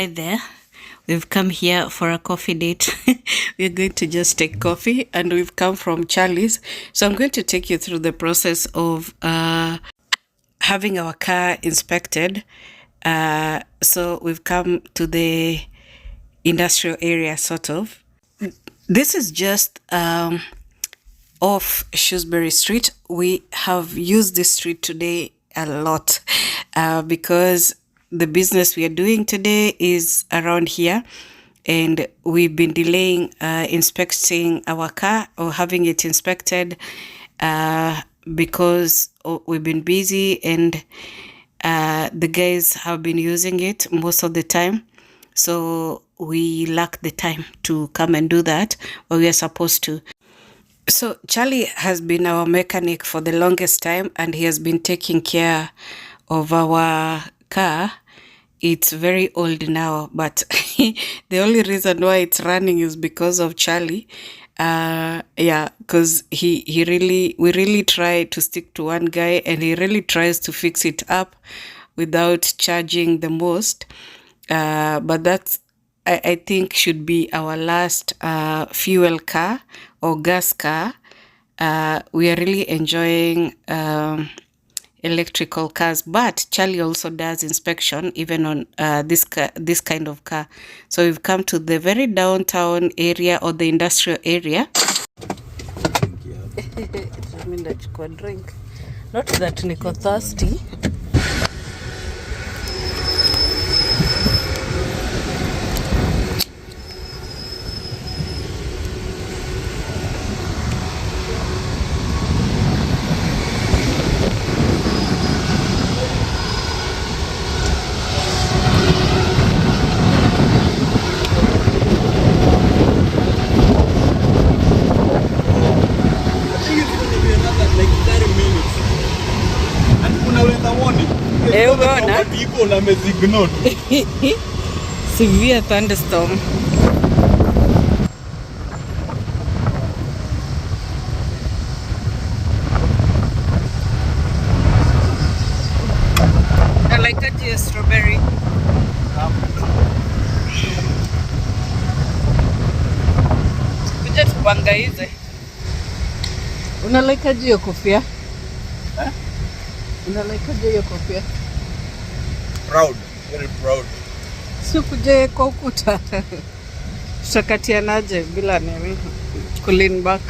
Hi there. We've come here for a coffee date. We're going to just take coffee and we've come from Charlie's. So I'm going to take you through the process of having our car inspected. So we've come to the industrial area, sort of. This is just off Shrewsbury Street. We have used this street today a lot because the business we are doing today is around here, and we've been delaying inspecting our car or having it inspected because we've been busy, and the guys have been using it most of the time. So we lack the time to come and do that, but we are supposed to. So Charlie has been our mechanic for the longest time, and he has been taking care of our car. It's very old now, but the only reason why it's running is because of Charlie. Because we really try to stick to one guy, and he really tries to fix it up without charging the most. But that's, I think, should be our last fuel car or gas car. We are really enjoying electrical cars, but Charlie also does inspection even on this kind of car. So we've come to the very downtown area or the industrial area. It means that you could drink. Not that niko thirsty. Severe thunderstorm. I like a strawberry. Kuja tupangaize. Unalaikaje hiyo kofia? Unalaikaje hiyo kofia? Proud, very proud. Sikuje kwa ukuta. Tutakatianaje bila nini? Lean back.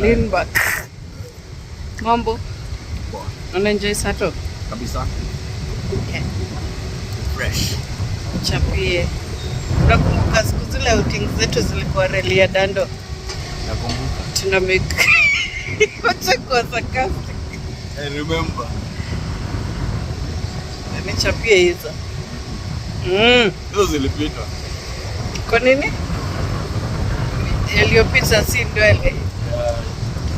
Lean back. Mambo. Unaenjoy sato? Kabisa. Okay. Fresh. Chapie. Nakumbuka siku zile outing zetu zilikuwa reli ya Dando. Nakumbuka. Tuna make. Wacha kwa sarcastic. I remember. Nichapie hizo. Hizo zilipita. Kwa nini? Yaliyopita si ndwele.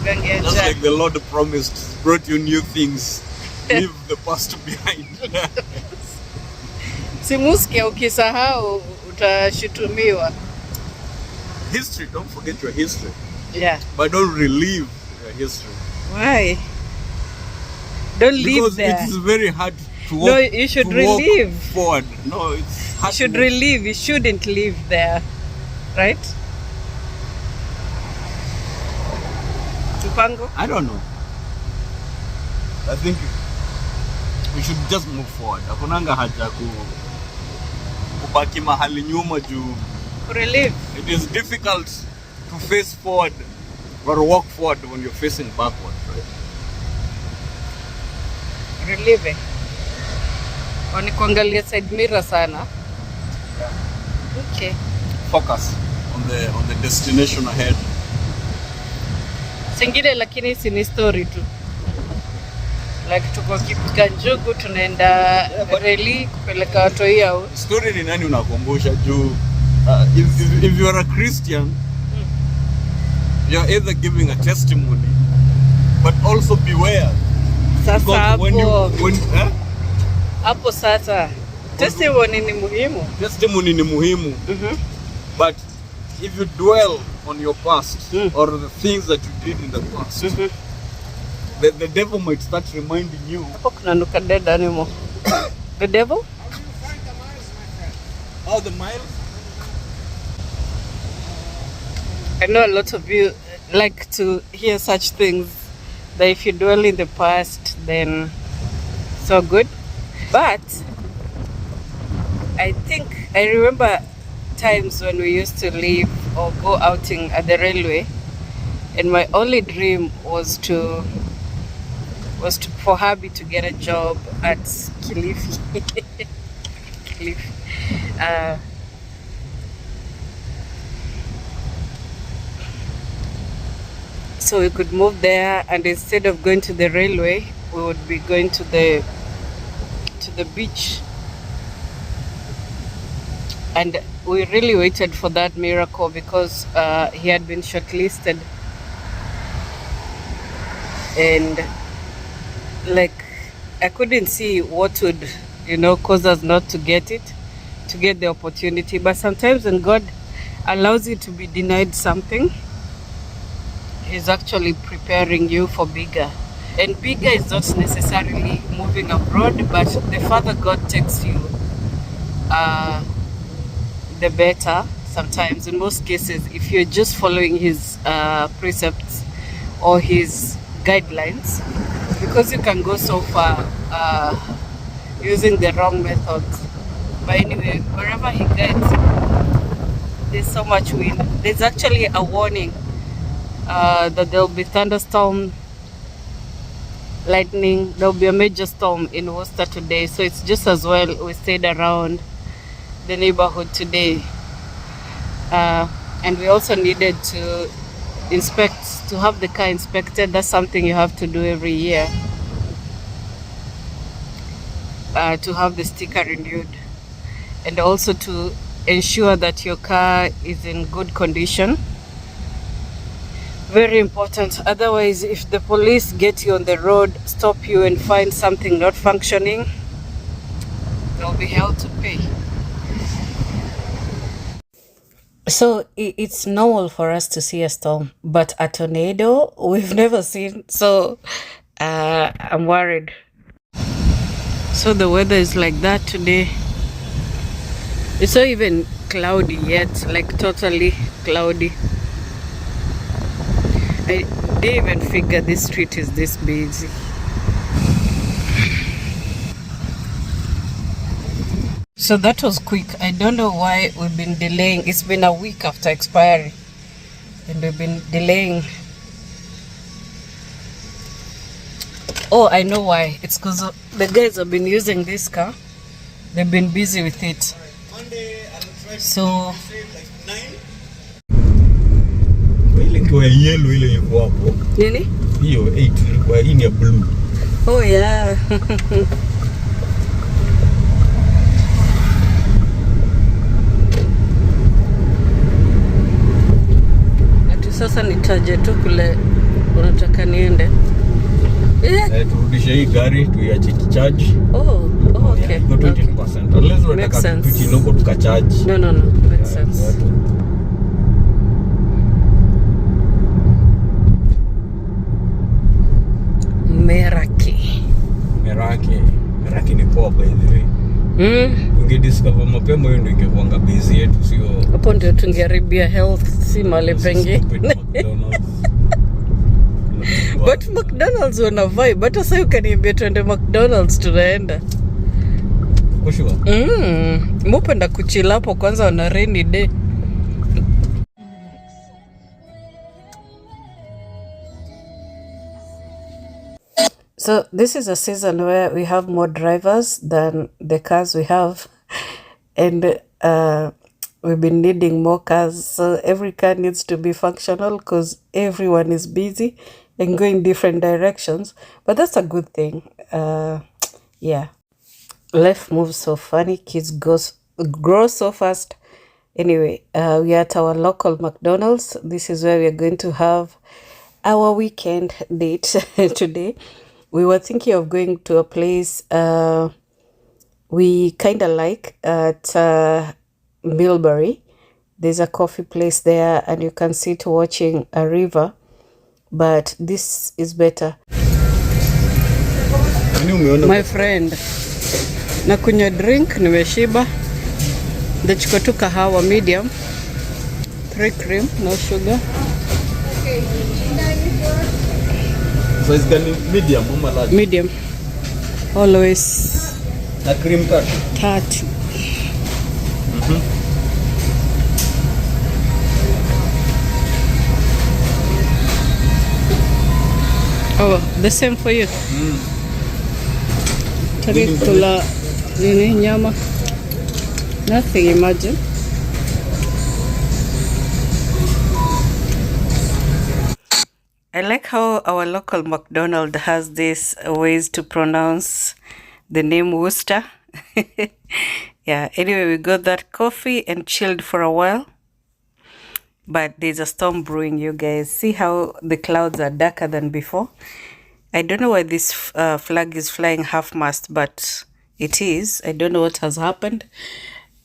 Yeah. Just like the Lord promised, brought you new things. Leave the past behind. Simusikia ukisahau utashutumiwa. History, don't forget your history. Yeah. But don't relive your history. Why? Don't live there. Because it is very hard to walk. No, you should relive forward. No, it's hard. You should relive. You shouldn't live there, right? Tupango? I don't know. I think we should just move forward. Hakunanga haja kubaki mahali nyuma juu. Relive. It is difficult to face forward or walk forward when you're facing backward, right? Relive. Wani kuangalia side mirror sana. Yeah. Okay. Focus on the destination ahead. Singine lakini si ni story tu. Like tuko kipiga njugu tunaenda reli kupeleka watoi au. Story ni nani unakumbusha juu if you are a Christian, you are either giving a testimony, but also beware. Sasa hapo. Hapo sasa. Testimony ni muhimu. Testimony ni muhimu. But if you dwell on your past or the things that you did in the past, the devil might start reminding you. Hapo kuna nuka dead animal. The devil? How the miles? I know a lot of you like to hear such things, that if you dwell in the past, then so good. But I think I remember times when we used to leave or go outing at the railway, and my only dream was for hubby to get a job at Kilifi. Kilifi. So we could move there, and instead of going to the railway, we would be going to the beach. And we really waited for that miracle because he had been shortlisted, and like I couldn't see what would cause us not to get the opportunity. But sometimes when God allows you to be denied something, He's actually preparing you for bigger. And bigger is not necessarily moving abroad, but the further God takes you, the better. Sometimes, in most cases, if you're just following His precepts or His guidelines, because you can go so far using the wrong methods. But anyway, wherever He guides, there's so much wind. There's actually a warning that there'll be thunderstorm, lightning. There'll be a major storm in Worcester today, so it's just as well we stayed around the neighborhood today. And we also needed to have the car inspected. That's something you have to do every year, to have the sticker renewed, and also to ensure that your car is in good condition. Very important. Otherwise, if the police get you on the road, stop you and find something not functioning, there'll be hell to pay. So it's normal for us to see a storm, but a tornado we've never seen. So I'm worried. So the weather is like that today. It's not even cloudy yet, like totally cloudy. I didn't even figure this street is this busy. So that was quick. I don't know why we've been delaying. It's been a week after expiry, and we've been delaying. Oh, I know why. It's because the guys have been using this car. They've been busy with it. So Kwa yellow ile iko hapo. nini? Hiyo 8 kwa hii ni blue. Oh yeah. Ati sasa nitaje tu kule unataka niende. Turudishe hii gari tuiache charge. Oh, okay. Go 20%. Unless unataka tukilogo tukacharge. No. Makes sense. Meraki ni poa by the way. Ungediscover mapema hiyo ndio ingekuanga busy yetu, sio hapo ndio tungeharibia health, si mali pengine. But McDonald's wana vibe. But sasa ukaniambia tuende McDonald's, tunaenda. Kwa sure. Mupenda kuchila hapo kwanza on a rainy day. So this is a season where we have more drivers than the cars we have, and we've been needing more cars. So every car needs to be functional because everyone is busy and going different directions. But that's a good thing. Yeah, life moves so funny. Kids grow so fast. Anyway, we are at our local McDonald's. This is where we are going to have our weekend date today. We were thinking of going to a place we kind of like at Millbury. There's a coffee place there, and you can sit watching a river. But this is better. My friend, nakunywa drink, nimeshiba. Ndachukua tu kahawa medium, 3 cream, no sugar. So it's gonna be medium or large? Medium. Always. The cream cut? 30. Oh, the same for you. Tarikula nini nyama. Nothing, imagine. I like how our local McDonald's has these ways to pronounce the name Worcester. Yeah, anyway, we got that coffee and chilled for a while. But there's a storm brewing, you guys. See how the clouds are darker than before? I don't know why this flag is flying half-mast, but it is. I don't know what has happened.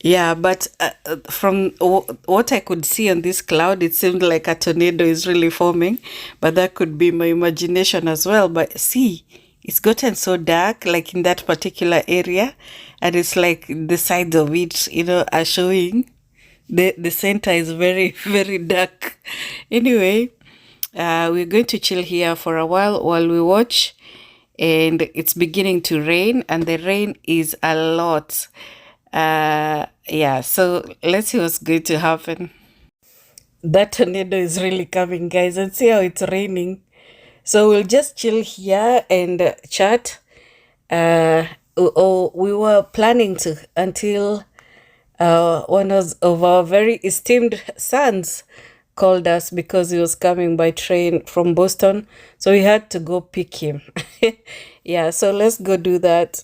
Yeah, but from what I could see on this cloud, it seemed like a tornado is really forming. But that could be my imagination as well. But see, it's gotten so dark, like in that particular area. And it's like the sides of it, are showing. The center is very, very dark. Anyway, we're going to chill here for a while we watch. And it's beginning to rain. And the rain is a lot. Yeah, so let's see what's going to happen. That tornado is really coming, guys, and see how it's raining. So we'll just chill here and chat. We were planning to until one of our very esteemed sons called us because he was coming by train from Boston, so we had to go pick him. Yeah, so let's go do that.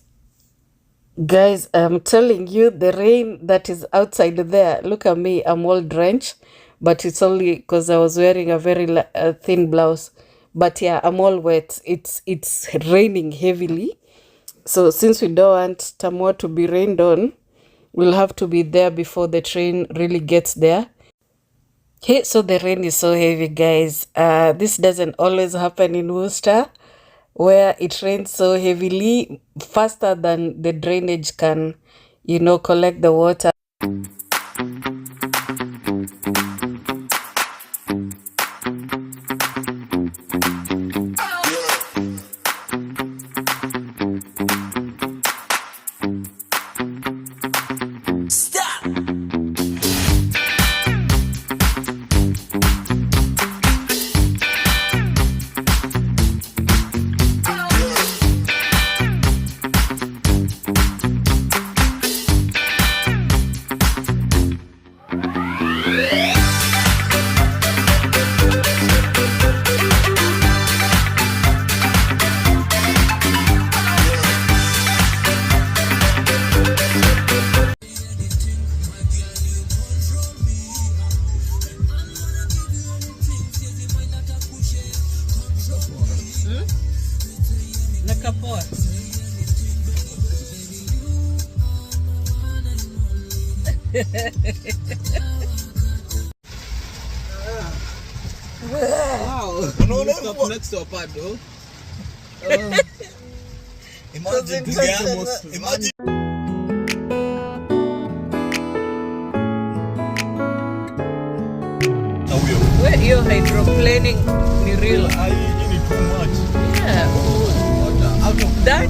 Guys, I'm telling you, the rain that is outside there, look at me, I'm all drenched, but it's only because I was wearing a very thin blouse. But yeah, I'm all wet. It's raining heavily. So since we don't want Tamwa to be rained on, we'll have to be there before the train really gets there. Hey, so the rain is so heavy, guys. This doesn't always happen in Worcester, where it rains so heavily, faster than the drainage can, collect the water. Wow. No, stop next to a pad though. Imagine. Where you're hydroplaning, ni real. I need too much. Yeah. That.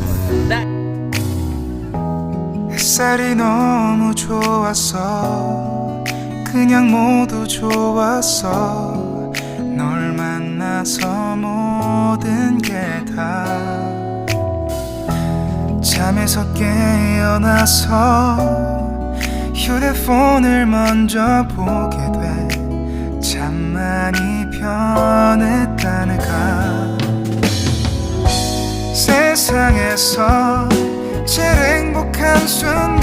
햇살이 너무 좋았어. 그냥 모두 좋았어. 널 만나서 모든 게 다 잠에서 깨어나서 휴대폰을 먼저 보게 돼. 참 많이 변했다는가. 세상에서 제일 행복한 순간